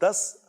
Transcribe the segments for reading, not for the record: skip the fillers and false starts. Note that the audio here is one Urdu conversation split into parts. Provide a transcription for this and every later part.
10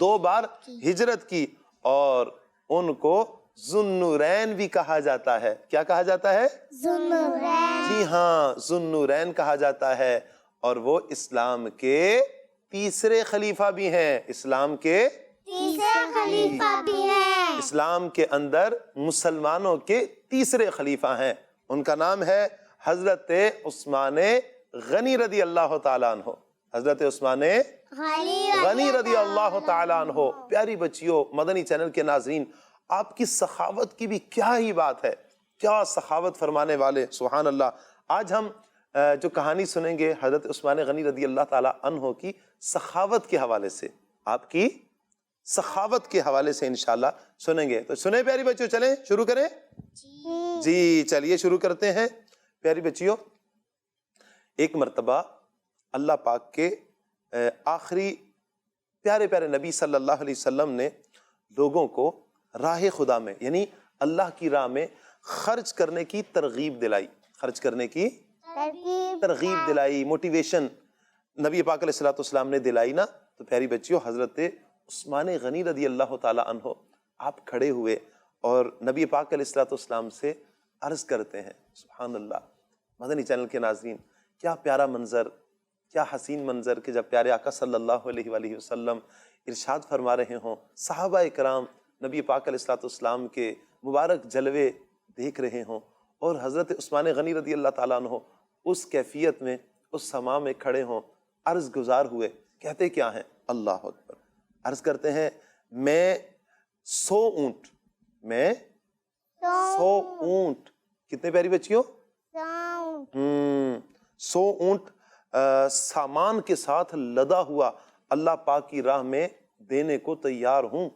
2 بار ہجرت کی، اور ان کو ذوالنورین بھی کہا جاتا ہے۔ کیا کہا جاتا ہے؟ ذوالنورین۔ جی ہاں، ذوالنورین کہا جاتا ہے، اور وہ اسلام کے تیسرے خلیفہ بھی ہیں۔ اسلام کے تیسرے خلیفہ بھی ہیں۔ اسلام کے اندر مسلمانوں کے تیسرے خلیفہ ہیں۔ ان کا نام ہے حضرت عثمان غنی رضی اللہ تعالیٰ عنہ۔ حضرت عثمان غنی رضی اللہ تعالیٰ عنہ۔ پیاری بچیوں، مدنی چینل کے ناظرین، آپ کی سخاوت کی بھی کیا ہی بات ہے، کیا سخاوت فرمانے والے، سبحان اللہ۔ آج ہم جو کہانی سنیں گے حضرت عثمان غنی رضی اللہ تعالیٰ عنہ کی سخاوت کے حوالے سے، آپ کی سخاوت کے حوالے سے انشاءاللہ سنیں گے۔ تو سنیں پیاری بچیوں، چلیں شروع کریں؟ جی چلیے شروع کرتے ہیں۔ پیاری بچیوں، ایک مرتبہ اللہ پاک کے آخری پیارے پیارے نبی صلی اللہ علیہ وسلم نے لوگوں کو راہ خدا میں، یعنی اللہ کی راہ میں خرچ کرنے کی ترغیب دلائی، خرچ کرنے کی ترغیب دلائی، موٹیویشن نبی پاک علیہ السلام نے دلائی نا۔ تو پیاری بچیوں، حضرت عثمان غنی رضی اللہ تعالی عنہ آپ کھڑے ہوئے اور نبی پاک علیہ السلام سے عرض کرتے ہیں، سبحان اللہ۔ مدنی چینل کے ناظرین، کیا پیارا منظر، کیا حسین منظر کہ جب پیارے آقا صلی اللہ علیہ وآلہ وسلم ارشاد فرما رہے ہوں، صحابہ کرام نبی پاک علیہ السلام کے مبارک جلوے دیکھ رہے ہوں، اور حضرت عثمان غنی رضی اللہ تعالیٰ عنہ اس کیفیت میں، اس سما میں کھڑے ہوں، عرض گزار ہوئے، کہتے کیا ہیں؟ اللہ اکبر۔ عرض کرتے ہیں، میں 100 اونٹ، میں 100 اونٹ، کتنے پیاری بچیوں؟ 100 اونٹ سامان کے ساتھ لدا ہوا اللہ پاک کی راہ میں دینے کو تیار ہوں۔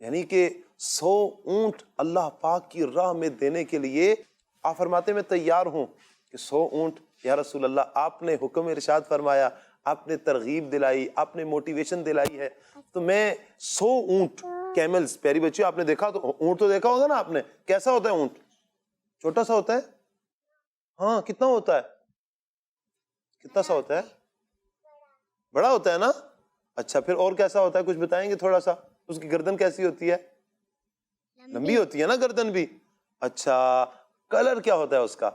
یعنی کہ 100 اونٹ اللہ پاک کی راہ میں دینے کے لیے آپ فرماتے میں تیار ہوں کہ 100 اونٹ یا رسول اللہ، آپ نے حکم ارشاد فرمایا، آپ نے ترغیب دلائی، آپ نے موٹیویشن دلائی ہے، تو میں 100 اونٹ کیملز، پیاری بچیوں آپ نے دیکھا تو اونٹ تو دیکھا ہوگا نا آپ نے، کیسا ہوتا ہے اونٹ؟ چھوٹا سا ہوتا ہے؟ ہاں، کتنا ہوتا ہے؟ کتنا سا ہوتا ہے؟ بڑا ہوتا ہے نا؟ اچھا، پھر اور کیسا ہوتا ہے؟ کچھ بتائیں گے تھوڑا سا؟ اس کی گردن کیسی ہوتی ہے؟ لمبی ہوتی ہے نا گردن بھی؟ اچھا، کلر کیا ہوتا ہے اس کا؟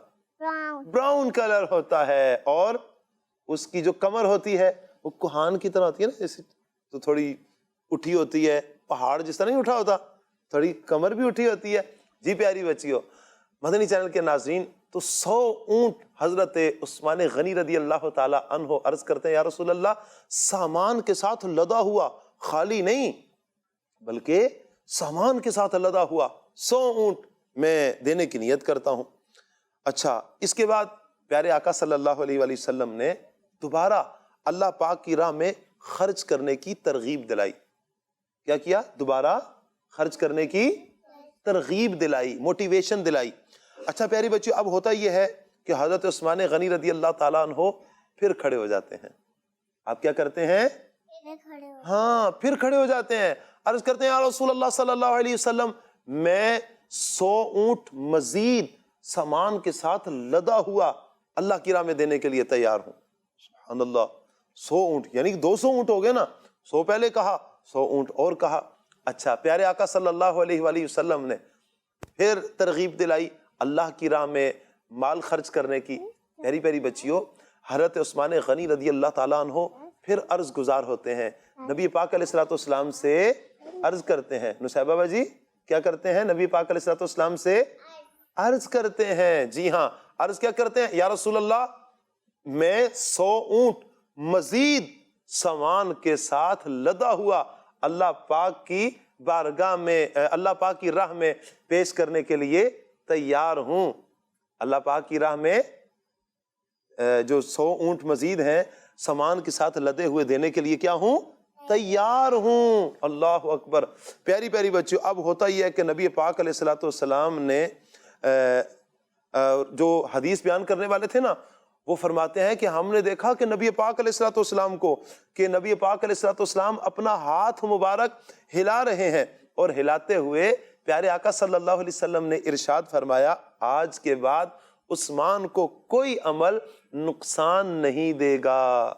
براؤن کلر ہوتا ہے، اور اس کی جو کمر ہوتی ہے وہ کوہان کی طرح ہوتی ہے نا، جیسے تو تھوڑی اٹھی ہوتی ہے، پہاڑ جس طرح نہیں اٹھا ہوتا، تھوڑی کمر بھی اٹھی ہوتی ہے۔ جی پیاری بچیوں، مدنی چینل کے ناظرین، تو 100 اونٹ حضرت عثمان غنی رضی اللہ تعالی عنہ عرض کرتے ہیں، یا رسول اللہ، سامان کے ساتھ لدا ہوا، خالی نہیں بلکہ سامان کے ساتھ لدا ہوا 100 اونٹ میں دینے کی نیت کرتا ہوں۔ اچھا، اس کے بعد پیارے آقا صلی اللہ علیہ وآلہ وسلم نے دوبارہ اللہ پاک کی راہ میں خرچ کرنے کی ترغیب دلائی۔ کیا کیا؟ دوبارہ خرچ کرنے کی ترغیب دلائی، موٹیویشن دلائی۔ اچھا پیاری بچیوں، اب ہوتا یہ ہے کہ حضرت عثمان غنی رضی اللہ تعالیٰ عنہ پھر کھڑے ہو جاتے ہیں۔ آپ کیا کرتے ہیں؟ ہاں، پھر کھڑے ہو جاتے ہیں، عرض کرتے ہیں، یا رسول اللہ صلی اللہ علیہ وسلم، میں 100 اونٹ مزید سامان کے ساتھ لدا ہوا اللہ کی راہ میں دینے کے لیے تیار ہوں۔ سبحان اللہ، 100 اونٹ یعنی 200 اونٹ ہو گئے نا، 100 پہلے کہا، 100 اونٹ اور کہا۔ اچھا، پیارے آقا صلی اللہ علیہ وآلہ وسلم نے پھر ترغیب دلائی اللہ کی راہ میں مال خرچ کرنے کی۔ پیاری پیاری بچیوں، حضرت عثمان غنی رضی اللہ تعالیٰ عنہ پھر عرض گزار ہوتے ہیں، نبی پاک علیہ السلام سے عرض کرتے ہیں۔ نصیبہ بابا جی کیا کرتے ہیں؟ نبی پاک علیہ السلام سے عرض کرتے ہیں، جی ہاں، عرض کیا کرتے ہیں؟ یا رسول اللہ، میں 100 اونٹ مزید سامان کے ساتھ لدا ہوا اللہ پاک کی بارگاہ میں، اللہ پاک کی راہ میں پیش کرنے کے لیے تیار ہوں۔ اللہ پاک کی راہ میں جو 100 اونٹ مزید ہیں سامان کے ساتھ لدے ہوئے دینے کے لیے کیا ہوں؟ تیار ہوں۔ اللہ اکبر۔ پیاری پیاری بچیوں، اب ہوتا یہ ہے کہ نبی پاک علیہ السلام نے جو حدیث بیان کرنے والے تھے نا، وہ فرماتے ہیں کہ ہم نے دیکھا کہ نبی پاک علیہ السلام کو، کہ نبی پاک علیہ السلام اپنا ہاتھ مبارک ہلا رہے ہیں، اور ہلاتے ہوئے پیارے آقا صلی اللہ علیہ وسلم نے ارشاد فرمایا، آج کے بعد عثمان کو کوئی عمل نقصان نہیں دے گا۔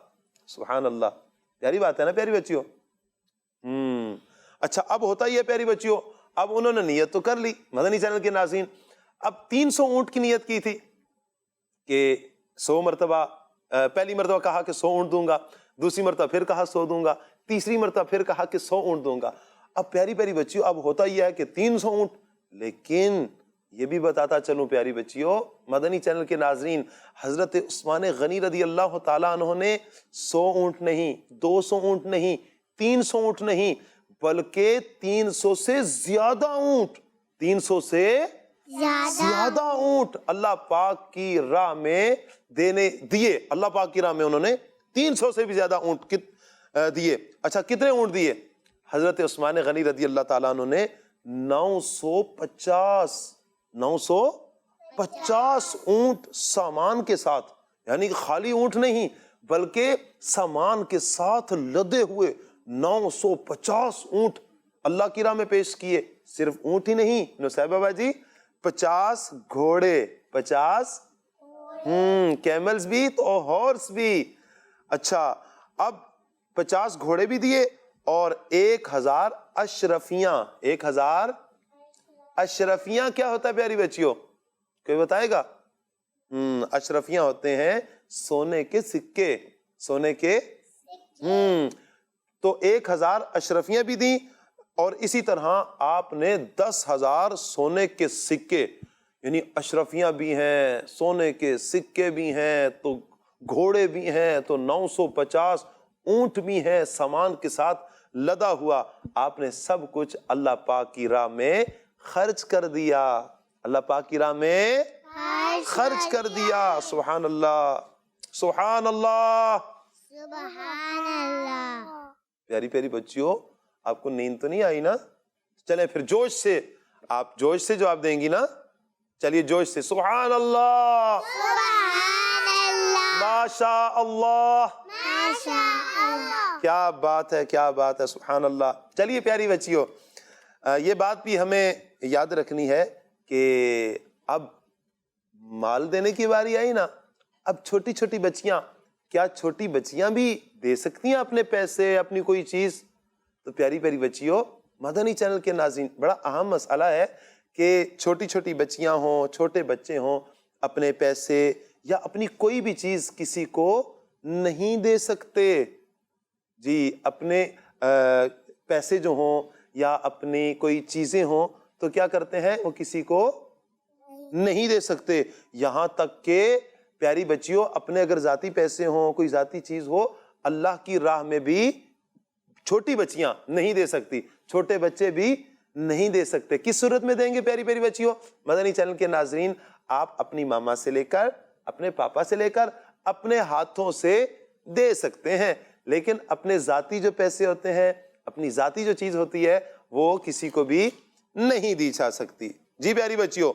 سبحان اللہ، پیاری بات ہے نا پیاری بچیوں۔ اچھا اب ہوتا ہی ہے پیاری بچیوں، اب انہوں نے نیت تو کر لی مدنی چینل کے ناظرین، اب 300 اونٹ کی نیت کی تھی کہ 100 مرتبہ، پہلی مرتبہ کہا کہ 100 اونٹ دوں گا، دوسری مرتبہ پھر کہا 100 دوں گا، تیسری مرتبہ پھر کہا کہ 100 اونٹ دوں گا۔ اب پیاری پیاری بچیوں اب ہوتا یہ ہے کہ 300 اونٹ، لیکن یہ بھی بتاتا چلوں پیاری بچیوں مدنی چینل کے ناظرین، حضرت عثمان غنی رضی اللہ تعالیٰ عنہ نے 100 اونٹ نہیں، 200 اونٹ نہیں، 300 اونٹ نہیں، بلکہ 300 سے زیادہ اونٹ، 300 سے زیادہ اونٹ اللہ پاک کی راہ میں دیے، اللہ پاک کی راہ میں انہوں نے 300 سے بھی زیادہ اونٹ دیے۔ اچھا کتنے اونٹ دیے؟ حضرت عثمان غنی رضی اللہ تعالیٰ عنہ نے 950 اونٹ سامان کے ساتھ، یعنی خالی اونٹ نہیں بلکہ سامان کے ساتھ لدے ہوئے 950 اونٹ اللہ کی راہ میں پیش کیے۔ صرف اونٹ ہی نہیں نصیب بابا جی، 50 گھوڑے، 50 کیملز بھی تو ہارس بھی۔ اچھا اب 50 گھوڑے بھی دیے اور 1000 اشرفیاں۔ 1000 اشرفیاں کیا ہوتا ہے پیاری بچیوں؟ کوئی بتائے گا؟ اشرفیاں ہوتے ہیں سونے کے سکے، سونے کے تو 1000 اشرفیاں بھی دیں، اور اسی طرح آپ نے 10,000 سونے کے سکے، یعنی اشرفیاں بھی ہیں، سونے کے سکے بھی ہیں، تو گھوڑے بھی ہیں، تو 950 اونٹ بھی ہیں سامان کے ساتھ لدا ہوا۔ آپ نے سب کچھ اللہ پاک کی راہ میں خرچ کر دیا، اللہ پاک کی راہ میں خرچ کر دیا۔ سبحان اللہ، سبحان اللہ، سبحان اللہ۔ پیاری پیاری بچیوں آپ کو نیند تو نہیں آئی نا؟ چلیں پھر جوش سے، آپ جوش سے جواب دیں گی نا؟ چلیے جوش سے، سبحان اللہ، سبحان اللہ، ماشاء اللہ، ماشاء اللہ۔ کیا بات ہے، کیا بات ہے، سبحان اللہ۔ چلیے پیاری بچیوں یہ بات بھی ہمیں یاد رکھنی ہے کہ اب مال دینے کی باری آئی نا، اب چھوٹی چھوٹی بچیاں، کیا چھوٹی بچیاں بھی دے سکتی ہیں اپنے پیسے، اپنی کوئی چیز؟ تو پیاری پیاری بچیوں مدنی چینل کے ناظرین بڑا اہم مسئلہ ہے کہ چھوٹی چھوٹی بچیاں ہوں، چھوٹے بچے ہوں، اپنے پیسے یا اپنی کوئی بھی چیز کسی کو نہیں دے سکتے۔ جی اپنے پیسے جو ہوں یا اپنی کوئی چیزیں ہوں تو کیا کرتے ہیں، وہ کسی کو نہیں دے سکتے۔ یہاں تک کہ پیاری بچیوں اپنے اگر ذاتی پیسے ہوں، کوئی ذاتی چیز ہو، اللہ کی راہ میں بھی چھوٹی بچیاں نہیں دے سکتی، چھوٹے بچے بھی نہیں دے سکتے۔ کس صورت میں دیں گے پیاری پیاری بچیوں؟ مدنی چینل کے ناظرین آپ اپنی ماما سے لے کر، اپنے پاپا سے لے کر، اپنے ہاتھوں سے دے سکتے ہیں، لیکن اپنے ذاتی جو پیسے ہوتے ہیں، اپنی ذاتی جو چیز ہوتی ہے وہ کسی کو بھی نہیں دی جا سکتی۔ جی پیاری بچیوں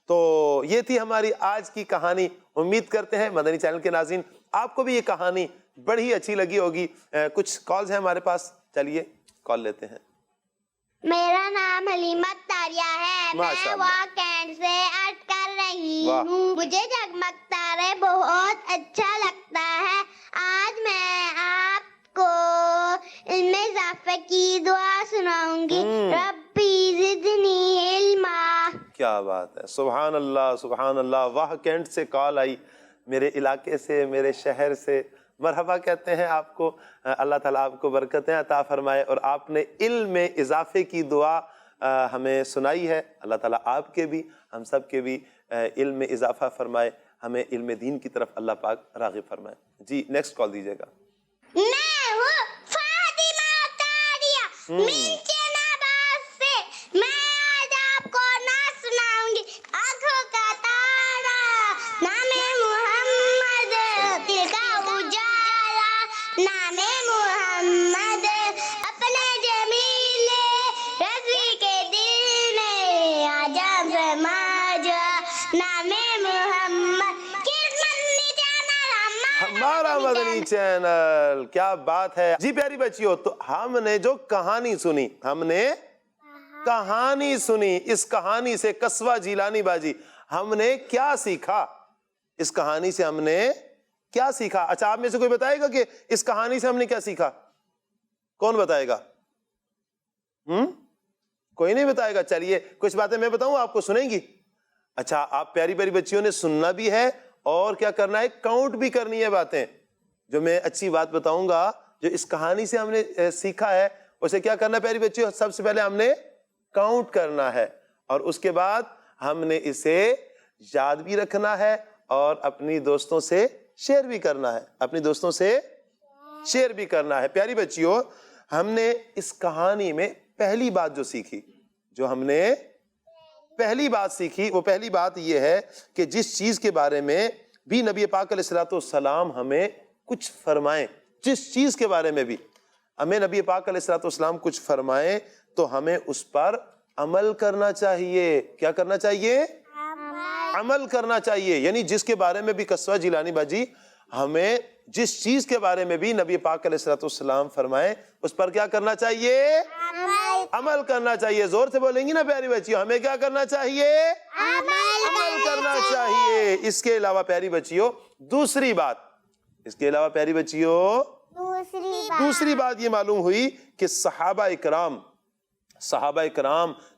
تو یہ تھی ہماری آج کی کہانی۔ امید کرتے ہیں مدنی چینل کے ناظرین آپ کو بھی یہ کہانی بڑی اچھی لگی ہوگی۔ کچھ کالز ہیں ہمارے پاس، چلیے کال لیتے ہیں۔ میرا نام حلیمت تاریہ ہے، میں واکینڈ سے عرض کر رہی ہوں۔ مجھے جگمگ تارے بہت اچھا لگتا ہے۔ آج میں آپ کو علم میں اضافے کی دعا سناؤں گی۔ ربی زدنی علما۔ کیا بات ہے، سبحان اللہ، سبحان اللہ۔ واہ کینٹ سے کال آئی، میرے علاقے سے، میرے شہر سے، مرحبا کہتے ہیں آپ کو۔ اللہ تعالیٰ آپ کو برکتیں عطا فرمائے، اور آپ نے علم میں اضافے کی دعا ہمیں سنائی ہے۔ اللہ تعالیٰ آپ کے بھی، ہم سب کے بھی علم میں اضافہ فرمائے، ہمیں علم دین کی طرف اللہ پاک راغب فرمائے۔ جی نیکسٹ کال دیجیے گا۔ میں ہوں فاطمہ تاریہ میٹھے نواز سے۔ میں آج آپ کو نعت سناؤں گی، آنکھوں کا تارا، نام محمد، دل کا اجالا، نام محمد، اپنے جمیل رضوی کے دل میں آجا فرما جا، نام محمد۔ ہمارا مدنی چینل، کیا بات ہے۔ جی پیاری بچیوں تو ہم نے جو کہانی سنی، ہم نے کہانی سنی، اس کہانی سے قصوہ جیلانی باجی ہم نے کیا سیکھا؟ اس کہانی سے ہم نے کیا سیکھا؟ اچھا آپ میں سے کوئی بتائے گا کہ اس کہانی سے ہم نے کیا سیکھا؟ کون بتائے گا؟ کوئی نہیں بتائے گا؟ چلیے کچھ باتیں میں بتاؤں، آپ کو سنیں گی؟ اچھا، آپ پیاری پیاری بچیوں نے سننا بھی ہے اور کیا کرنا ہے؟ کاؤنٹ بھی کرنی ہے باتیں. جو میں اچھی بات بتاؤں گا جو اس کہانی سے ہم نے سیکھا ہے، اسے کیا کرنا ہے پیاری بچیوں؟ سب سے پہلے ہم نے کاؤنٹ کرنا ہے اور اس کے بعد ہم نے اسے یاد بھی رکھنا ہے اور اپنی دوستوں سے شیئر بھی کرنا ہے، اپنی دوستوں سے شیئر بھی کرنا ہے. پیاری بچیوں، ہم نے اس کہانی میں پہلی بات جو سیکھی، جو ہم نے پہلی بات سیکھی، وہ پہلی بات یہ ہے کہ جس چیز کے بارے میں بھی نبی پاک علیہ الصلوۃ والسلام ہمیں کچھ فرمائیں، جس چیز کے بارے میں بھی ہمیں نبی پاک علیہ الصلوۃ والسلام کچھ فرمائیں تو ہمیں اس پر عمل کرنا چاہیے. کیا کرنا چاہیے؟ عمل کرنا چاہیے. یعنی جس کے بارے میں بھی قصوہ جیلانی باجی، ہمیں جس چیز کے بارے میں بھی نبی پاک علیہ الصلوۃ والسلام فرمائیں اس پر کیا کرنا چاہیے؟ عمل کرنا چاہیے. زور سے بولیں گی نا پیاری بچیوں؟ ہمیں کیا کرنا چاہیے؟ عمل کرنا چاہیے. اس کے علاوہ پیاری بچیوں دوسری بات، اس کے علاوہ پیاری بچیوں دوسری بات یہ معلوم ہوئی کہ صحابہ اکرام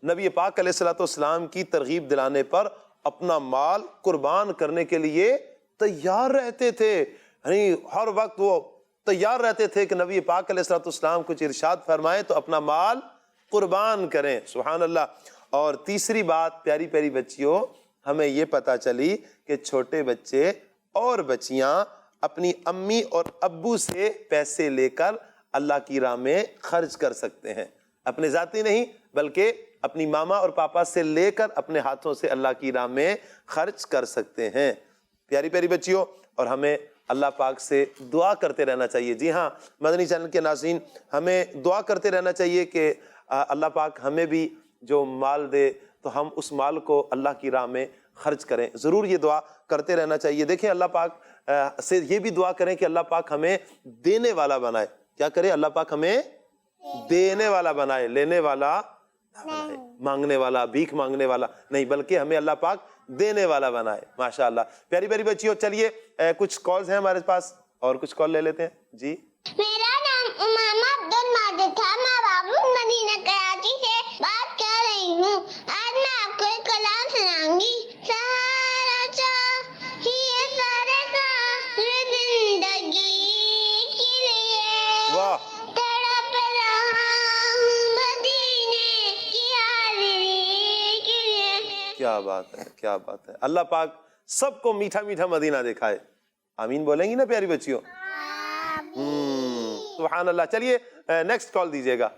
نبی پاک علیہ الصلوۃ والسلام کی ترغیب دلانے پر اپنا مال قربان کرنے کے لیے تیار رہتے تھے. یعنی ہر وقت وہ تیار رہتے تھے کہ نبی پاک علیہ الصلوۃ والسلام کچھ ارشاد فرمائے تو اپنا مال قربان کریں. سبحان اللہ. اور تیسری بات پیاری پیاری بچیوں، ہمیں یہ پتا چلی کہ چھوٹے بچے اور بچیاں اپنی امی اور ابو سے پیسے لے کر اللہ کی راہ میں خرچ کر سکتے ہیں. اپنے ذاتی نہیں بلکہ اپنی ماما اور پاپا سے لے کر اپنے ہاتھوں سے اللہ کی راہ میں خرچ کر سکتے ہیں. پیاری پیاری بچیوں، اور ہمیں اللہ پاک سے دعا کرتے رہنا چاہیے. جی ہاں مدنی چینل کے ناظرین، ہمیں دعا کرتے رہنا چاہیے کہ اللہ پاک ہمیں بھی جو مال دے تو ہم اس مال کو اللہ کی راہ میں خرچ کریں. ضرور یہ دعا کرتے رہنا چاہیے. دیکھیں اللہ پاک سے یہ بھی دعا کریں کہ اللہ پاک ہمیں دینے والا بنائے. کیا کرے؟ اللہ پاک ہمیں دینے والا بنائے، لینے والا نہ بنائے، مانگنے والا، بھیک مانگنے والا نہیں، بلکہ ہمیں اللہ پاک دینے والا بنائے. ماشاءاللہ. پیاری پیاری بچیوں، چلیے کچھ کالز ہیں ہمارے پاس اور کچھ کال لے لیتے ہیں. جی میرا نام امامہ عبدالماجد تھا، میں بابو مدینہ کراچی سے بات کر رہی ہوں. آج میں آپ کو ایک کلام سناؤں گی. سہارا چاہیے سارے سارے زندگی کے لیے، واہ، تڑپ رہا ہوں مدینے کی حاضری کے لیے. کیا بات ہے، کیا بات ہے. اللہ پاک سب کو میٹھا میٹھا مدینہ دکھائے. آمین بولیں گی نا پیاری بچیوں؟ سبحان اللہ. چلیے نیکسٹ کال دیجیے گا.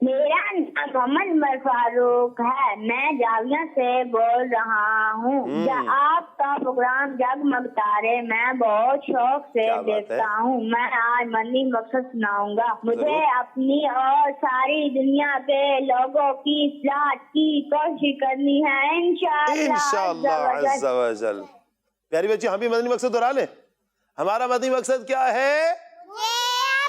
میرا نام محمد عمر فاروق ہے، میں جاویہ سے بول رہا ہوں. آپ کا پروگرام جگمگ تارے میں بہت شوق سے دیکھتا ہوں. میں آج مدنی مقصد سناؤں گا. مجھے اپنی اور ساری دنیا کے لوگوں کی اصلاح کی کوشش کرنی ہے انشاءاللہ عز و جل. پیاری بچی ہم بھی مدنی مقصد دہرا لیں. ہمارا مدنی مقصد کیا ہے؟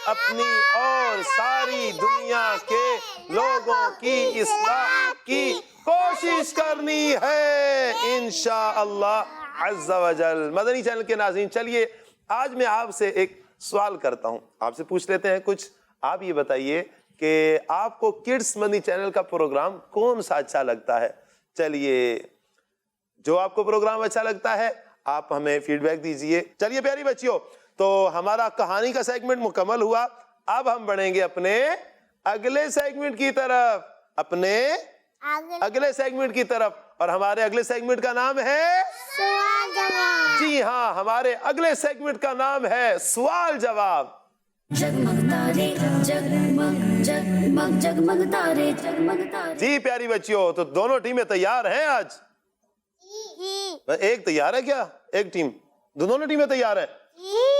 اپنی اور ساری دنیا کے لوگوں کی اصلاح کی کوشش کرنی ہے انشاءاللہ عز و جل. مدنی چینل کے ناظرین، چلیے آج میں آپ سے ایک سوال کرتا ہوں، آپ سے پوچھ لیتے ہیں کچھ. آپ یہ بتائیے کہ آپ کو کڈس مدنی چینل کا پروگرام کون سا اچھا لگتا ہے؟ چلیے جو آپ کو پروگرام اچھا لگتا ہے آپ ہمیں فیڈ بیک دیجئے. چلیے پیاری بچیوں، تو ہمارا کہانی کا سیگمنٹ مکمل ہوا. اب ہم بڑھیں گے اپنے اگلے سیگمنٹ کی طرف، اپنے اگلے سیگمنٹ کی طرف. اور ہمارے اگلے سیگمنٹ کا نام ہے سوال جواب. جی ہاں، ہمارے اگلے سیگمنٹ کا نام ہے سوال جواب. جگمگ تارے جگمگ جگمگ جگمگ تارے جگمگ تارے. جی پیاری بچیوں، تو دونوں ٹیمیں تیار ہیں آج؟ ایک تیار ہے کیا؟ ایک ٹیم؟ دونوں ٹیمیں تیار ہیں؟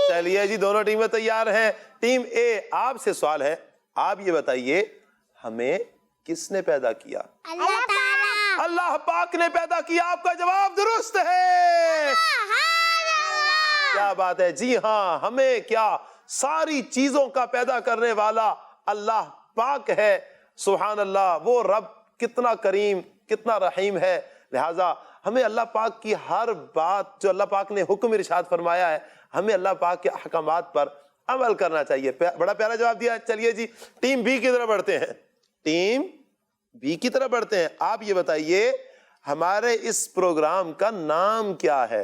چلیے جی دونوں ٹیمیں تیار ہیں. ٹیم اے، آپ سے سوال ہے، آپ یہ بتائیے ہمیں کس نے پیدا کیا؟ اللہ تعالیٰ. اللہ پاک نے پیدا کیا. آپ کا جواب درست ہے. کیا بات ہے. جی ہاں، ہمیں کیا ساری چیزوں کا پیدا کرنے والا اللہ پاک ہے. سبحان اللہ. وہ رب کتنا کریم، کتنا رحیم ہے. لہٰذا ہمیں اللہ پاک کی ہر بات جو اللہ پاک نے حکم ارشاد فرمایا ہے، ہمیں اللہ پاک کے احکامات پر عمل کرنا چاہیے. بڑا پیارا جواب دیا. چلیے جی ٹیم بی کی طرف بڑھتے ہیں. ٹیم بی کی طرف بڑھتے ہیں. آپ یہ بتائیے ہمارے اس پروگرام کا نام کیا ہے؟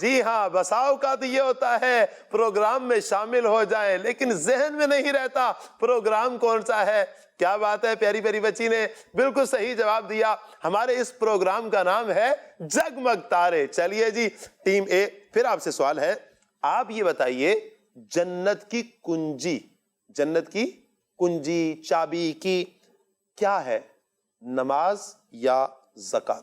جی ہاں، بسا اوقات یہ ہوتا ہے پروگرام میں شامل ہو جائیں لیکن ذہن میں نہیں رہتا پروگرام کون سا ہے. کیا بات ہے، پیاری پیاری بچی نے بالکل صحیح جواب دیا. ہمارے اس پروگرام کا نام ہے جگمگ تارے. چلیے جی ٹیم اے، پھر آپ سے سوال ہے. آپ یہ بتائیے جنت کی کنجی، جنت کی کنجی چابی کی کیا ہے؟ نماز یا زکوٰۃ؟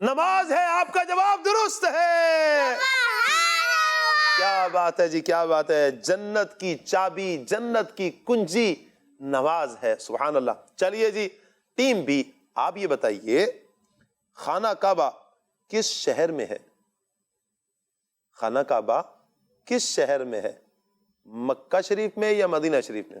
نماز ہے. آپ کا جواب درست ہے. کیا بات ہے جی، کیا بات ہے. جنت کی چابی، جنت کی کنجی نماز ہے. سبحان اللہ. چلیے جی ٹیم بی، آپ یہ بتائیے خانہ کعبہ کس شہر میں ہے؟ خانہ کعبہ کس شہر میں ہے؟ مکہ شریف میں یا مدینہ شریف میں؟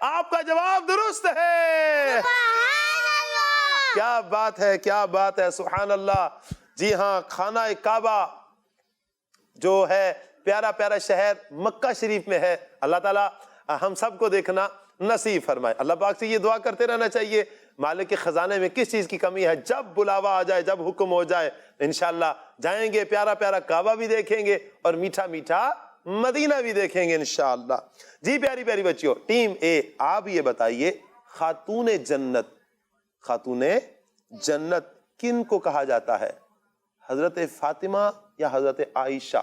آپ کا جواب درست ہے. کیا بات ہے، کیا بات ہے. سبحان اللہ. جی ہاں، خانہ کعبہ جو ہے پیارا پیارا شہر مکہ شریف میں ہے. اللہ تعالیٰ ہم سب کو دیکھنا نصیب فرمائے. اللہ پاک سے یہ دعا کرتے رہنا چاہیے مالک کے خزانے میں کس چیز کی کمی ہے. جب بلاوا آ جائے، جب حکم ہو جائے، انشاءاللہ جائیں گے، پیارا پیارا کعبہ بھی دیکھیں گے اور میٹھا میٹھا مدینہ بھی دیکھیں گے انشاءاللہ. جی پیاری پیاری بچیوں، ٹیم اے آپ یہ بتائیے خاتون جنت، خاتون جنت کن کو کہا جاتا ہے؟ حضرت فاطمہ یا حضرت عائشہ؟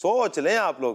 سوچ لیں آپ لوگ.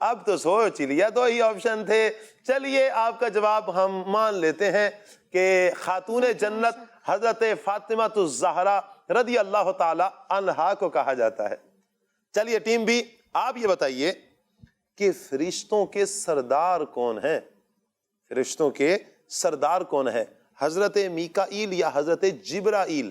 اب تو سوچ ہی لیا، دو ہی آپشن تھے. چلیے آپ کا جواب ہم مان لیتے ہیں کہ خاتون جنت حضرت فاطمہ الزہرا رضی اللہ تعالی عنہا کو کہا جاتا ہے. چلیے ٹیم بی آپ یہ بتائیے کہ فرشتوں کے سردار کون ہیں؟ فرشتوں کے سردار کون ہے؟ حضرت میکائیل یا حضرت جبرائیل؟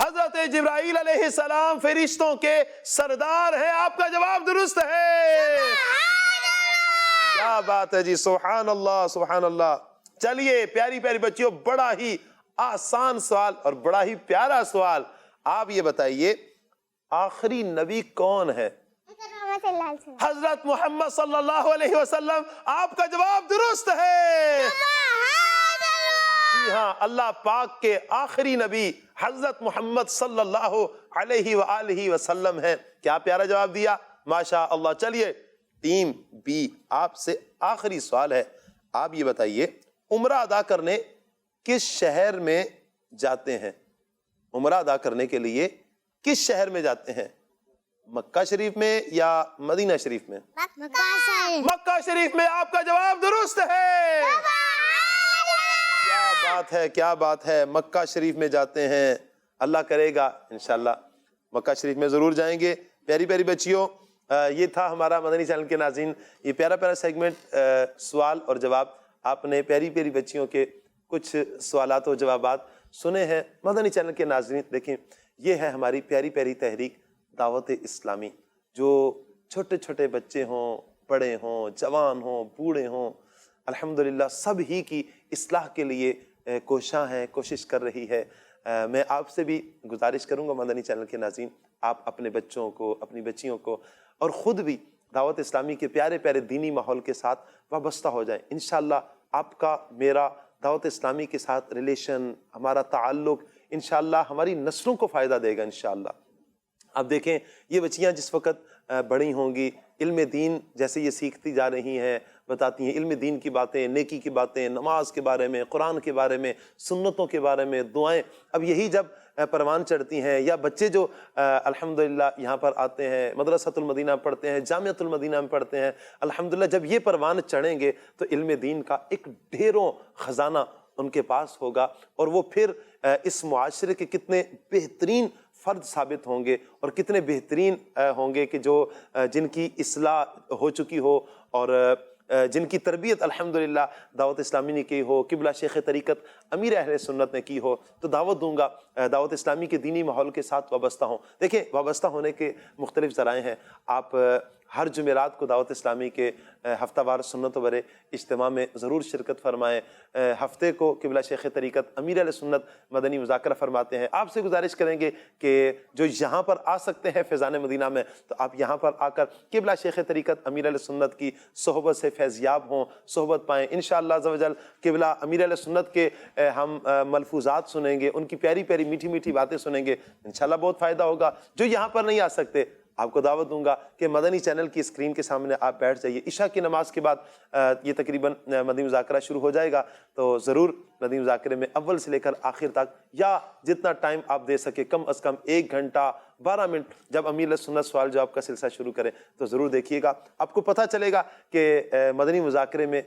حضرت جبرائیل علیہ السلام فرشتوں کے سردار ہیں. آپ کا جواب درست ہے. کیا بات ہے جی، سبحان اللہ سبحان اللہ. چلیے پیاری پیاری بچیوں، بڑا ہی آسان سوال اور بڑا ہی پیارا سوال. آپ یہ بتائیے آخری نبی کون ہے؟ حضرت محمد صلی اللہ علیہ وسلم. آپ کا جواب درست ہے. جی ہاں، اللہ پاک کے آخری نبی حضرت محمد صلی اللہ علیہ وآلہ وسلم ہیں. کیا پیارا جواب دیا، ماشاء اللہ. چلیے ٹیم بی آپ سے آخری سوال ہے. آپ یہ بتائیے عمرہ ادا کرنے کس شہر میں جاتے ہیں؟ عمرہ ادا کرنے کے لیے کس شہر میں جاتے ہیں؟ مکہ شریف میں یا مدینہ شریف میں؟ مکہ شریف میں. آپ کا جواب درست ہے. کیا بات ہے، کیا بات ہے. مکہ شریف میں جاتے ہیں. اللہ کرے گا انشاءاللہ مکہ شریف میں ضرور جائیں گے. پیاری پیاری بچیوں، یہ تھا ہمارا مدنی چینل کے ناظرین یہ پیارا پیارا سیگمنٹ سوال اور جواب. آپ نے پیاری پیاری بچیوں کے کچھ سوالات و جوابات سنے ہیں. مدنی چینل کے ناظرین دیکھیں، یہ ہے ہماری پیاری پیاری تحریک دعوت اسلامی. جو چھوٹے چھوٹے بچے ہوں، بڑے ہوں، جوان ہوں، بوڑھے ہوں، الحمدللہ سب ہی کی اصلاح کے لیے کوشاں ہیں، کوشش کر رہی ہے. میں آپ سے بھی گزارش کروں گا مدنی چینل کے ناظرین، آپ اپنے بچوں کو، اپنی بچیوں کو اور خود بھی دعوت اسلامی کے پیارے پیارے دینی ماحول کے ساتھ وابستہ ہو جائیں. انشاءاللہ آپ کا میرا دعوت اسلامی کے ساتھ ریلیشن، ہمارا تعلق انشاءاللہ ہماری نسلوں کو فائدہ دے گا انشاءاللہ. اب دیکھیں یہ بچیاں جس وقت بڑی ہوں گی، علم دین جیسے یہ سیکھتی جا رہی ہیں، بتاتی ہیں علم دین کی باتیں، نیکی کی باتیں، نماز کے بارے میں، قرآن کے بارے میں، سنتوں کے بارے میں، دعائیں. اب یہی جب پروان چڑھتی ہیں یا بچے جو الحمدللہ یہاں پر آتے ہیں، مدرسۃ المدینہ پڑھتے ہیں، جامعۃ المدینہ میں پڑھتے ہیں، الحمدللہ جب یہ پروان چڑھیں گے تو علم دین کا ایک ڈھیروں خزانہ ان کے پاس ہوگا اور وہ پھر اس معاشرے کے کتنے بہترین فرد ثابت ہوں گے اور کتنے بہترین ہوں گے کہ جو جن کی اصلاح ہو چکی ہو اور جن کی تربیت الحمدللہ دعوت اسلامی نے کی ہو، قبلہ شیخ طریقت امیر اہل سنت نے کی ہو. تو دعوت دوں گا دعوت اسلامی کے دینی ماحول کے ساتھ وابستہ ہوں. دیکھیں وابستہ ہونے کے مختلف ذرائع ہیں. آپ ہر جمعرات کو دعوت اسلامی کے ہفتہ وار سنت و برے اجتماع میں ضرور شرکت فرمائیں۔ ہفتے کو قبلہ شیخ طریقت امیر علیہ سنت مدنی مذاکرہ فرماتے ہیں۔ آپ سے گزارش کریں گے کہ جو یہاں پر آ سکتے ہیں فیضان مدینہ میں، تو آپ یہاں پر آ کر قبلہ شیخ طریقت امیر علیہ سنت کی صحبت سے فیض یاب ہوں، صحبت پائیں۔ انشاءاللہ عز و جل قبلہ امیر علیہ سنت کے ہم ملفوظات سنیں گے، ان کی پیاری پیاری میٹھی میٹھی باتیں سنیں گے، انشاءاللہ بہت فائدہ ہوگا۔ جو یہاں پر نہیں آ سکتے، آپ کو دعوت دوں گا کہ مدنی چینل کی اسکرین کے سامنے آپ بیٹھ جائیے۔ عشاء کی نماز کے بعد یہ تقریباً مدنی مذاکرہ شروع ہو جائے گا، تو ضرور مدنی مذاکرے میں اول سے لے کر آخر تک، یا جتنا ٹائم آپ دے سکے، کم از کم 1 گھنٹہ 12 منٹ، جب امیر علیہ سنت سوال جواب کا سلسلہ شروع کرے تو ضرور دیکھیے گا۔ آپ کو پتہ چلے گا کہ مدنی مذاکرے میں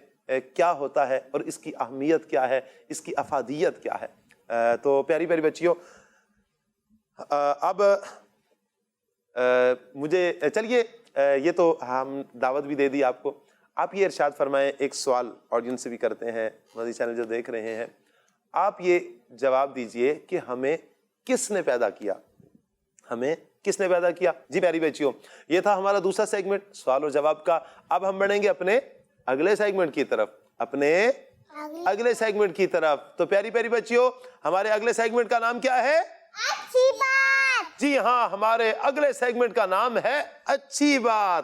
کیا ہوتا ہے اور اس کی اہمیت کیا ہے، اس کی افادیت کیا ہے۔ تو پیاری پیاری بچیوں، اب مجھے چلیے، یہ تو ہم دعوت بھی دے دی آپ کو، آپ یہ ارشاد فرمائیں، ایک سوال آڈینس سے بھی کرتے ہیں، مدنی چینل جو دیکھ رہے ہیں، آپ یہ جواب دیجئے کہ ہمیں کس نے پیدا کیا؟ ہمیں کس نے پیدا کیا؟ جی پیاری بچیوں، یہ تھا ہمارا دوسرا سیگمنٹ سوال و جواب کا۔ اب ہم بڑھیں گے اپنے اگلے سیگمنٹ کی طرف، اپنے اگلے سیگمنٹ کی طرف۔ تو پیاری پیاری بچیوں، ہمارے اگلے سیگمنٹ کا نام کیا ہے؟ اچھی بات۔ جی ہاں، ہمارے اگلے سیگمنٹ کا نام ہے اچھی بات۔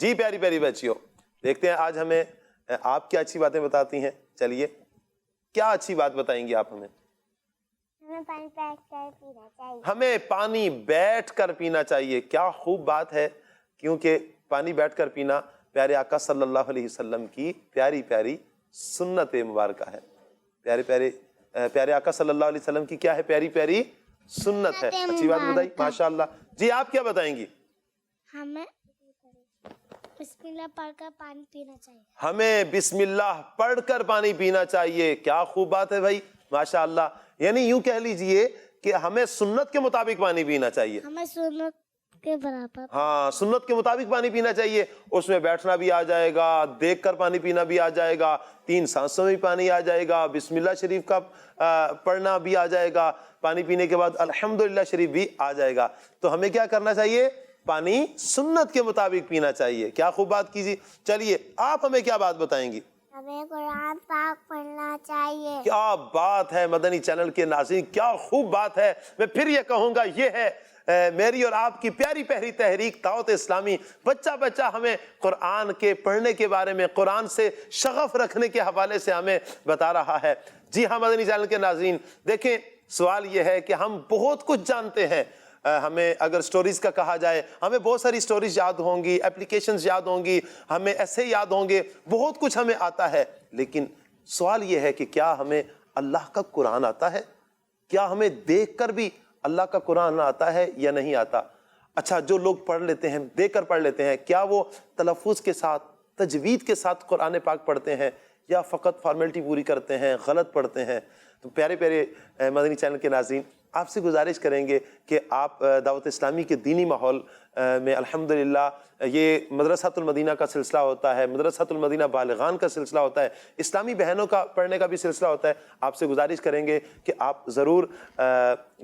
جی پیاری پیاری بچیوں، دیکھتے ہیں آج ہمیں آپ کیا اچھی باتیں بتاتی ہیں۔ چلیے، کیا اچھی بات بتائیں گی آپ ہمیں؟ ہمیں پانی بیٹھ کر پینا چاہیے۔ ہمیں پانی بیٹھ کر پینا چاہیے۔ کیا خوب بات ہے، کیونکہ پانی بیٹھ کر پینا پیارے آقا صلی اللہ علیہ وسلم کی پیاری پیاری سنت مبارکہ ہے۔ پیارے آقا صلی اللہ علیہ وسلم کی کیا ہے؟ پیاری پیاری سنت ہے۔ اچھی بات بتائی، ماشاءاللہ۔ جی آپ کیا بتائیں گی؟ ہمیں بسم اللہ پڑھ کر پانی پینا چاہیے۔ ہمیں بسم اللہ پڑھ کر پانی پینا چاہیے۔ کیا خوب بات ہے بھائی، ماشاءاللہ۔ یعنی یوں کہہ لیجئے کہ ہمیں سنت کے مطابق پانی پینا چاہیے۔ ہمیں سنت کے برابر، ہاں، سنت کے مطابق پانی پینا چاہیے۔ اس میں بیٹھنا بھی آ جائے گا، دیکھ کر پانی پینا بھی آ جائے گا، 3 سانسوں میں پانی آ جائے گا، بسم اللہ شریف کا پڑھنا بھی آ جائے گا، پانی پینے کے بعد الحمدللہ شریف بھی آ جائے گا۔ تو ہمیں کیا کرنا چاہیے؟ پانی سنت کے مطابق پینا چاہیے۔ کیا خوب بات کیجیے۔ چلیے، آپ ہمیں کیا بات بتائیں گی؟ ہمیں قرآن پاک پڑھنا چاہیے۔ کیا بات ہے مدنی چینل کے ناظرین، کیا خوب بات ہے۔ میں پھر یہ کہوں گا، یہ ہے میری اور آپ کی پیاری پیاری تحریک دعوت اسلامی۔ بچہ بچہ ہمیں قرآن کے پڑھنے کے بارے میں، قرآن سے شغف رکھنے کے حوالے سے ہمیں بتا رہا ہے۔ جی ہاں مدنی چینل کے ناظرین، دیکھیں سوال یہ ہے کہ ہم بہت کچھ جانتے ہیں۔ ہمیں اگر سٹوریز کا کہا جائے، ہمیں بہت ساری سٹوریز یاد ہوں گی، اپلیکیشنز یاد ہوں گی، ہمیں ایسے یاد ہوں گے، بہت کچھ ہمیں آتا ہے، لیکن سوال یہ ہے کہ کیا ہمیں اللہ کا قرآن آتا ہے؟ کیا ہمیں دیکھ کر بھی اللہ کا قرآن آتا ہے یا نہیں آتا؟ اچھا، جو لوگ پڑھ لیتے ہیں، دیکھ کر پڑھ لیتے ہیں، کیا وہ تلفظ کے ساتھ، تجوید کے ساتھ قرآن پاک پڑھتے ہیں یا فقط فارمیلٹی پوری کرتے ہیں، غلط پڑھتے ہیں؟ تو پیارے پیارے مدنی چینل کے ناظرین، آپ سے گزارش کریں گے کہ آپ دعوت اسلامی کے دینی ماحول میں الحمدللہ یہ مدرسۃ المدینہ کا سلسلہ ہوتا ہے، مدرسۃ المدینہ بالغان کا سلسلہ ہوتا ہے، اسلامی بہنوں کا پڑھنے کا بھی سلسلہ ہوتا ہے۔ آپ سے گزارش کریں گے کہ آپ ضرور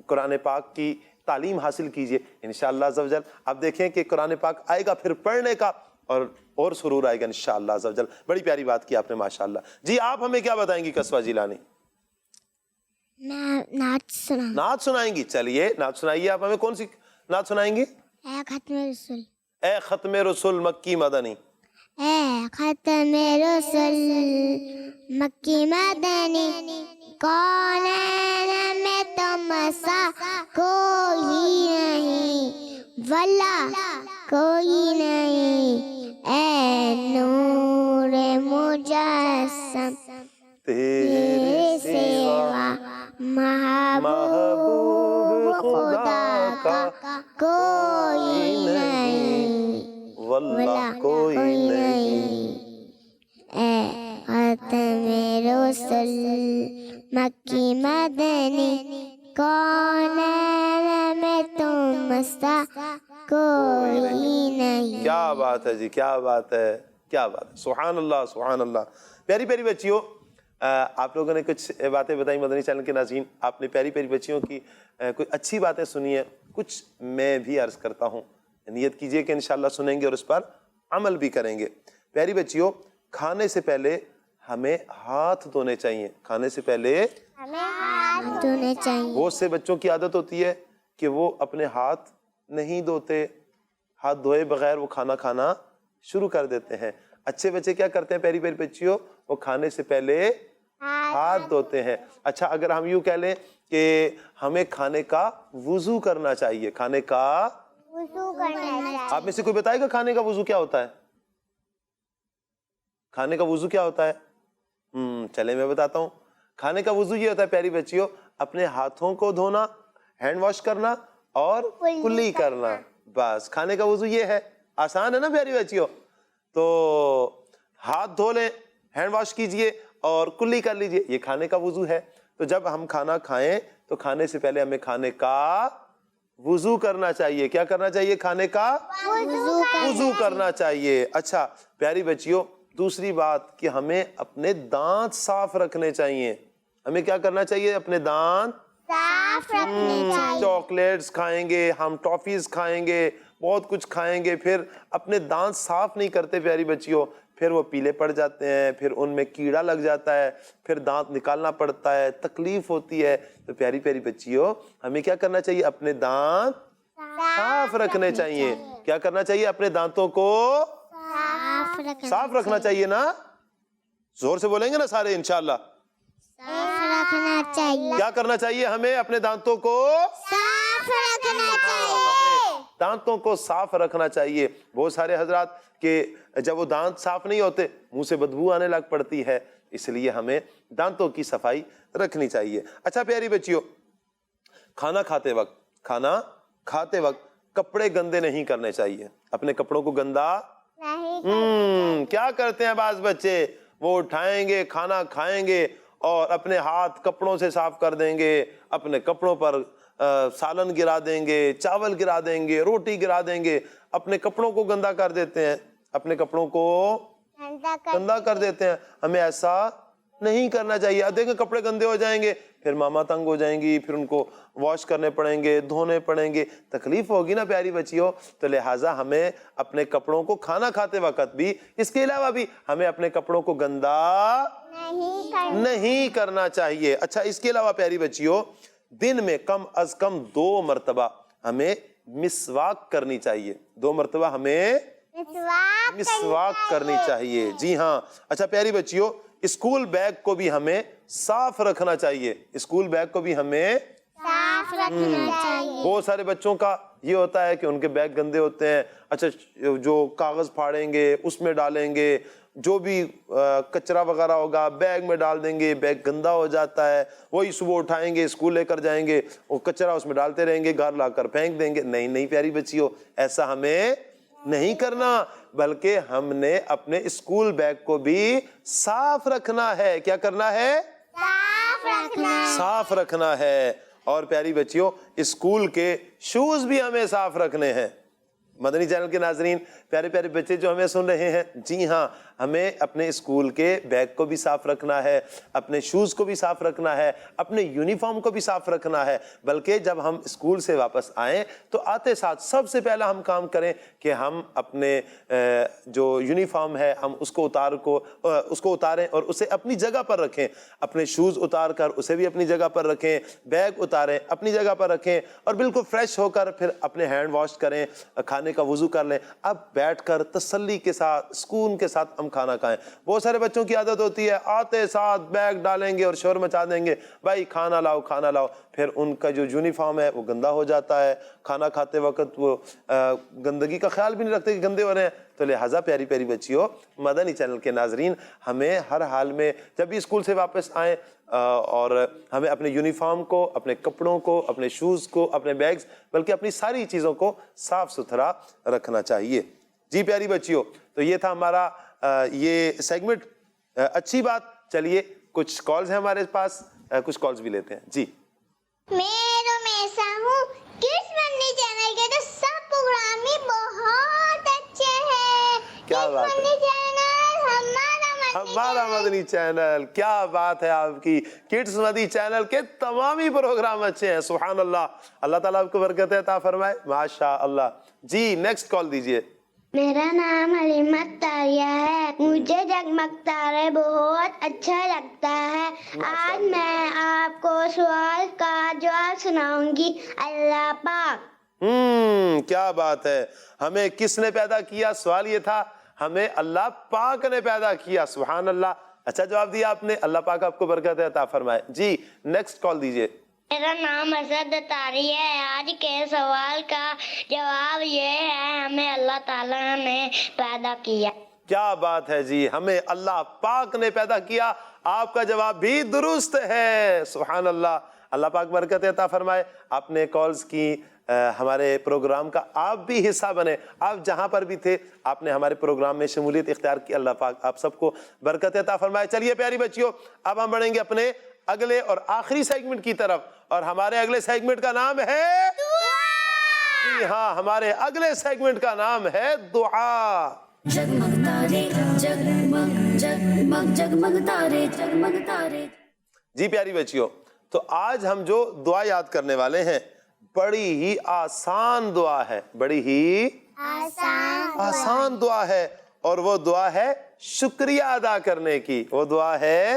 قرآن پاک کی تعلیم حاصل کیجئے انشاءاللہ عز و جل۔ آپ دیکھیں کہ قرآن پاک آئے گا پھر پڑھنے کا اور سرور آئے گا انشاءاللہ عز و جل۔ بڑی پیاری بات کی آپ نے ماشاءاللہ۔ جی آپ ہمیں کیا بتائیں گی کسوہ جیلانی؟ میں نعت سناؤں۔ نعت سنائیں گی؟ چلیے نعت سنائیے۔ آپ ہمیں کون سی نعت سنائیں گی؟ اے ختم رسول، اے ختم رسول مکی مدنی، اے ختم رسول مکی مدنی، کونین میں تم سا کوئی نہیں، واللہ کوئی نہیں، اے نور مجسم تیرے سوا محبوب خدا کا کوئی نہیں، واللہ کوئی نہیں۔ اے ختم رسول مکی مدنی، کونین میں تم سا کوئی نہیں۔ کیا بات ہے جی، کیا بات ہے، کیا بات ہے، سبحان اللہ سبحان اللہ۔ پیاری پیاری بچیوں، آپ لوگوں نے کچھ باتیں بتائی مدنی چینل کے ناظرین, آپ نے پیاری پیاری بچیوں کی کوئی اچھی باتیں سنی ہیں, کچھ میں بھی عرض کرتا ہوں, نیت کیجئے کہ انشاءاللہ سنیں گے اور اس پر عمل بھی کریں گے. پیاری بچیوں, کھانے سے پہلے ہمیں ہاتھ دھونے چاہیے. کھانے سے پہلے ہمیں ہاتھ دھونے چاہیے. بہت سے بچوں کی عادت ہوتی ہے کہ وہ اپنے ہاتھ نہیں دھوتے, ہاتھ دھوئے بغیر وہ کھانا کھانا شروع کر دیتے ہیں. اچھے بچے کیا کرتے ہیں پیاری پیاری بچیوں, وہ کھانے سے پہلے ہاتھ دھوتے ہیں. اچھا, اگر ہم یوں کہہ لیں کہ ہمیں کھانے کا وضو کرنا چاہیے, کھانے کا وضو کرنا چاہیے. آپ میں سے کوئی بتائے گا کھانے کا وضو کیا ہوتا ہے؟ کھانے کا وضو کیا ہوتا ہے؟ چلے میں بتاتا ہوں. کھانے کا وضو یہ ہوتا ہے پیاری بچیوں, اپنے ہاتھوں کو دھونا, ہینڈ واش کرنا اور کلی کرنا. بس کھانے کا وضو یہ ہے. آسان ہے نا پیاری بچیوں؟ تو ہاتھ دھو لیں, ہینڈ واش کیجئے اور کلی کر لیجئے, یہ کھانے کا وضو ہے. تو جب ہم کھانا کھائیں تو کھانے سے پہلے ہمیں کھانے کا وضو کرنا چاہیے. کیا کرنا چاہیے؟ کھانے کا وضو کرنا چاہیے. اچھا پیاری بچیوں, دوسری بات کہ ہمیں اپنے دانت صاف رکھنے چاہیے. ہمیں کیا کرنا چاہیے؟ اپنے دانت صاف رکھنے چاہیے. چاکلیٹس کھائیں گے, ہم ٹافیز کھائیں گے, بہت کچھ کھائیں گے, پھر اپنے دانت صاف نہیں کرتے پیاری بچیوں, پھر وہ پیلے پڑ جاتے ہیں, پھر ان میں کیڑا لگ جاتا ہے, پھر دانت نکالنا پڑتا ہے, تکلیف ہوتی ہے. تو پیاری پیاری بچیوں, ہمیں کیا کرنا چاہیے؟ اپنے دانت صاف رکھنے چاہیے. کیا کرنا چاہیے؟ اپنے دانتوں کو صاف رکھنا چاہیے نا. زور سے بولیں گے نا سارے انشاءاللہ. صاف رکھنا چاہیے. کیا کرنا چاہیے؟ ہمیں اپنے دانتوں کو صاف رکھنا چاہیے. دانتوں کو صاف رکھنا چاہیے. بہت سارے حضرات کہ جب وہ دانت صاف نہیں ہوتے منہ سے بدبو آنے لگ پڑتی ہے, اس لیے ہمیں دانتوں کی صفائی رکھنی چاہیے. اچھا پیاری بچیوں, کھانا کھاتے وقت کپڑے گندے نہیں کرنے چاہیے. اپنے کپڑوں کو گندا کیا کرتے ہیں بعض بچے, وہ اٹھائیں گے, کھانا کھائیں گے اور اپنے ہاتھ کپڑوں سے صاف کر دیں گے, اپنے کپڑوں پر سالن گرا دیں گے, چاول گرا دیں گے, روٹی گرا دیں گے, اپنے کپڑوں کو گندا کر دیتے ہیں, اپنے کپڑوں کو گندا کر دیتے ہیں. ہمیں ایسا نہیں کرنا چاہیے. دیکھیں کپڑے گندے ہو جائیں گے, پھر ماما تنگ ہو جائیں گی, پھر ان کو واش کرنے پڑیں گے, دھونے پڑیں گے, تکلیف ہوگی نا پیاری بچیوں. تو لہٰذا ہمیں اپنے کپڑوں کو کھانا کھاتے وقت بھی, اس کے علاوہ بھی ہمیں اپنے کپڑوں کو گندا نہیں کرنا چاہیے. اچھا اس کے علاوہ پیاری بچیوں, دن میں کم از کم 2 مرتبہ ہمیں مسواک کرنی چاہیے. 2 مرتبہ ہمیں مسواک کرنی چاہیے. جی ہاں. اچھا پیاری بچیوں, اسکول بیگ کو بھی ہمیں صاف رکھنا چاہیے. اسکول بیگ کو بھی ہمیں صاف رکھنا چاہیے. بہت سارے بچوں کا یہ ہوتا ہے کہ ان کے بیگ گندے ہوتے ہیں. اچھا جو کاغذ پھاڑیں گے اس میں ڈالیں گے, جو بھی کچرا وغیرہ ہوگا بیگ میں ڈال دیں گے, بیگ گندا ہو جاتا ہے. وہی صبح اٹھائیں گے, اسکول لے کر جائیں گے, وہ کچرا اس میں ڈالتے رہیں گے, گھر لا کر پھینک دیں گے. نہیں پیاری بچیوں, ایسا ہمیں نہیں کرنا, بلکہ ہم نے اپنے اسکول بیگ کو بھی صاف رکھنا ہے. کیا کرنا ہے؟ صاف رکھنا ہے. اور پیاری بچیوں, اسکول کے شوز بھی ہمیں صاف رکھنے ہیں. مدنی چینل کے ناظرین, پیارے پیارے بچے جو ہمیں سن رہے ہیں, جی ہاں, ہمیں اپنے اسکول کے بیگ کو بھی صاف رکھنا ہے, اپنے شوز کو بھی صاف رکھنا ہے, اپنے یونیفارم کو بھی صاف رکھنا ہے. بلکہ جب ہم اسکول سے واپس آئیں تو آتے ساتھ سب سے پہلا ہم کام کریں کہ ہم اپنے جو یونیفارم ہے ہم اس کو اتاریں اور اسے اپنی جگہ پر رکھیں. اپنے شوز اتار کر اسے بھی اپنی جگہ پر رکھیں, بیگ اتاریں اپنی جگہ پر رکھیں, اور بالکل فریش ہو کر پھر اپنے ہینڈ واش کریں, کھانے کا وضو کر لیں. اب بیٹھ کر تسلی کے ساتھ, سکون کے ساتھ ہم کھانا کھائیں. بہت سارے بچوں کی عادت ہوتی ہے, آتے ساتھ بیگ ڈالیں گے اور شور مچا دیں گے, بھائی کھانا لاؤ کھانا لاؤ. پھر ان کا جو یونیفارم ہے وہ گندا ہو جاتا ہے. کھانا کھاتے وقت وہ گندگی کا خیال بھی نہیں رکھتے کہ گندے ہو رہے ہیں. تو لہٰذا پیاری پیاری بچیوں, مدنی چینل کے ناظرین, ہمیں ہر حال میں جب بھی اسکول سے واپس آئیں اور ہمیں اپنے یونیفارم کو, اپنے کپڑوں کو, اپنے شوز کو, اپنے بیگز, بلکہ اپنی ساری چیزوں کو صاف ستھرا رکھنا چاہیے. جی پیاری بچیوں, تو یہ تھا ہمارا یہ سیگمنٹ. اچھی بات. چلیے کچھ کالز ہیں ہمارے پاس, کچھ کالز بھی لیتے ہیں. جی میں رمیشا ہوں. کس مدنی چینل کے تو سب پروگرام ہی بہت اچھے ہیں. کیا بات ہے. چینل ہمارا ہمارا مدنی چینل. کیا بات ہے آپ کی. کڈس مدنی چینل کے تمام ہی پروگرام اچھے ہیں. سبحان اللہ. اللہ تعالیٰ آپ کو برکت عطا فرمائے. ماشاء اللہ. جی نیکسٹ کال دیجئے. میرا نام حلیمت طاہریہ ہے. مجھے جگمگ تارے بہت اچھا لگتا ہے. آج میں آپ کو سوال کا جواب سناؤں گی. اللہ پاک. کیا بات ہے. ہمیں کس نے پیدا کیا؟ سوال یہ تھا ہمیں اللہ پاک نے پیدا کیا. سبحان اللہ. اچھا جواب دیا آپ نے. اللہ پاک آپ کو برکت عطا فرمائے. جی نیکسٹ کال دیجئے. میرا نام اسد طاہری ہے. آج کے سوال کا جواب یہ ہے ہمیں اللہ تعالیٰ نے پیدا کیا. کیا بات ہے جی. ہمیں اللہ پاک نے پیدا کیا. آپ کا جواب بھی درست ہے. سبحان اللہ. اللہ پاک برکت عطا فرمائے. آپ نے کالز کی. ہمارے پروگرام کا آپ بھی حصہ بنے. آپ جہاں پر بھی تھے آپ نے ہمارے پروگرام میں شمولیت اختیار کی. اللہ پاک آپ سب کو برکت عطا فرمائے. چلیے پیاری بچیوں اب ہم بڑھیں گے اپنے اگلے اور آخری سیگمنٹ کی طرف. اور ہمارے اگلے سیگمنٹ کا نام ہے جی ہاں ہمارے اگلے سیگمنٹ کا نام ہے دعا. جگمگ تارے جگمگ جگمگ جگمگ تارے جگمگ تارے. جی پیاری بچیوں تو آج ہم جو دعا یاد کرنے والے ہیں بڑی ہی آسان دعا ہے. بڑی ہی آسان دعا ہے. اور وہ دعا ہے شکریہ ادا کرنے کی. وہ دعا ہے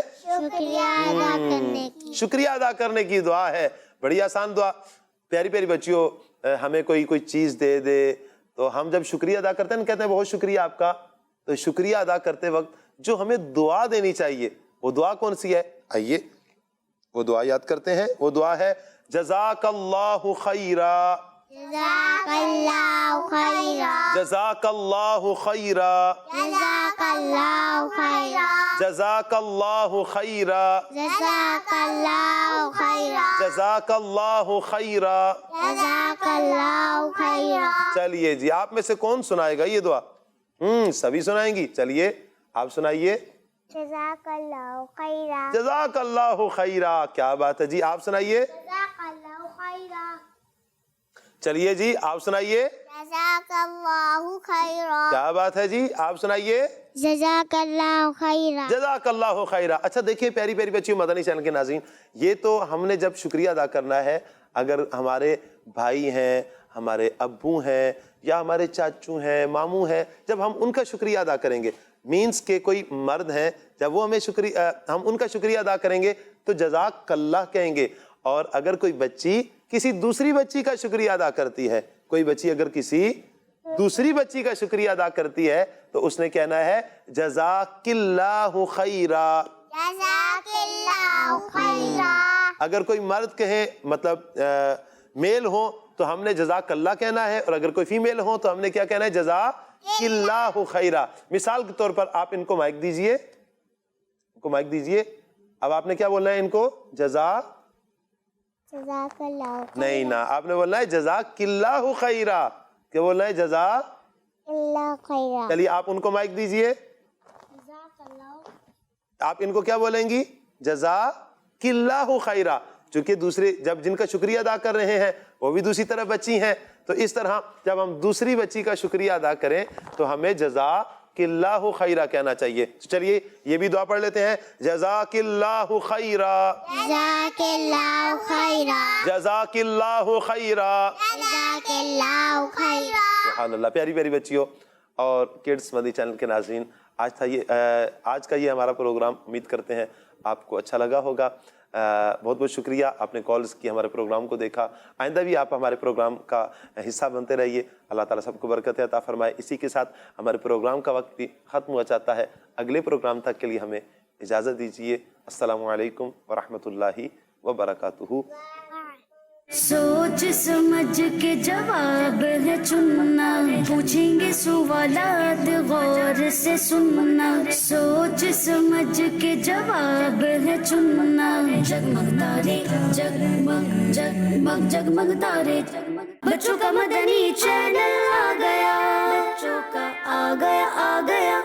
شکریہ ادا کرنے کی دعا ہے. بڑی آسان دعا. پیاری پیاری بچیوں ہمیں کوئی چیز دے دے تو ہم جب شکریہ ادا کرتے ہیں کہتے ہیں بہت شکریہ آپ کا. تو شکریہ ادا کرتے وقت جو ہمیں دعا دینی چاہیے وہ دعا کون سی ہے؟ آئیے وہ دعا یاد کرتے ہیں. وہ دعا ہے جزاک اللہ خیرا. جزاک اللہ خیرا. جزاک اللہ خیرا. جزاک اللہ خیرا. جزاک اللہ خیرا. جزاک اللہ خیرا. جزاک اللہ خیرا. جزاک اللہ خیرا. چلیے جی آپ میں سے کون سنائے گا یہ دعا؟ سبھی سنائیں گی. چلیے آپ سنائیے. جزاک اللہ خیرا. جزاک اللہ خیرا. کیا بات ہے جی. آپ سنائیے. جزاک اللہ خیرا. چلیے جی آپ سنائیے. جزاک اللہ خیرا. کیا بات ہے جی. آپ سنائیے. جزاک اللہ خیرا. جزاک اللہ خیرا. اچھا دیکھیے پیاری پیاری بچیوں مدنی چینل کے ناظرین یہ تو ہم نے جب شکریہ ادا کرنا ہے اگر ہمارے بھائی ہیں ہمارے ابو ہیں یا ہمارے چاچو ہیں ماموں ہیں جب ہم ان کا شکریہ ادا کریں گے مینس کہ کوئی مرد ہیں جب وہ ہمیں ہم ان کا شکریہ ادا کریں گے تو جزاک اللہ کہیں گے. اور اگر کوئی بچی کسی دوسری بچی کا شکریہ ادا کرتی ہے کوئی بچی اگر کسی دوسری بچی کا شکریہ ادا کرتی ہے تو اس نے کہنا ہے جزاک اللہ خیرا. جزاک اللہ خیرا. اگر کوئی مرد کہے مطلب میل ہو تو ہم نے جزاک اللہ کہنا ہے اور اگر کوئی فیمیل ہو تو ہم نے کیا کہنا ہے جزاک اللہ خیرا. مثال کے طور پر آپ ان کو مائک دیجئے. اب آپ نے کیا بولنا ہے ان کو؟ جزاک اللہ نہیں نا آپ نے بولنا ہے جزاک اللہ خیرا. کیا بولنا ہے؟ جزاک اللہ خیرا. چلیے آپ ان کو مائک دیجئے. آپ ان کو کیا بولیں گی؟ جزاک اللہ خیرا. چونکہ دوسرے جب جن کا شکریہ ادا کر رہے ہیں وہ بھی دوسری طرف بچی ہیں تو اس طرح جب ہم دوسری بچی کا شکریہ ادا کریں تو ہمیں جزاک اللہ خیرا کہنا چاہیے. چلیے یہ بھی دعا پڑھ لیتے ہیں. جزاک اللہ خیرا. جزاک اللہ خیرا. جزاک اللہ خیرا. جزاک اللہ خیرا. سبحان اللہ. پیاری پیاری بچیوں اور کڈس مدنی چینل کے ناظرین آج کا یہ ہمارا پروگرام امید کرتے ہیں آپ کو اچھا لگا ہوگا. بہت بہت شکریہ آپ نے کالز کی ہمارے پروگرام کو دیکھا. آئندہ بھی آپ ہمارے پروگرام کا حصہ بنتے رہیے. اللہ تعالیٰ سب کو برکت عطا فرمائے. اسی کے ساتھ ہمارے پروگرام کا وقت بھی ختم ہو جاتا ہے. اگلے پروگرام تک کے لیے ہمیں اجازت دیجیے. السلام علیکم ورحمۃ اللہ وبرکاتہ. سوچ سمجھ کے جواب ہے چننا پوچھیں گے سوالات غور سے سننا. سوچ سمجھ کے جواب ہے چننا. جگمگ تارے جگمگ جگمگ جگمگ تارے. بچوں کا مدنی چینل آ گیا. بچوں کا آ گیا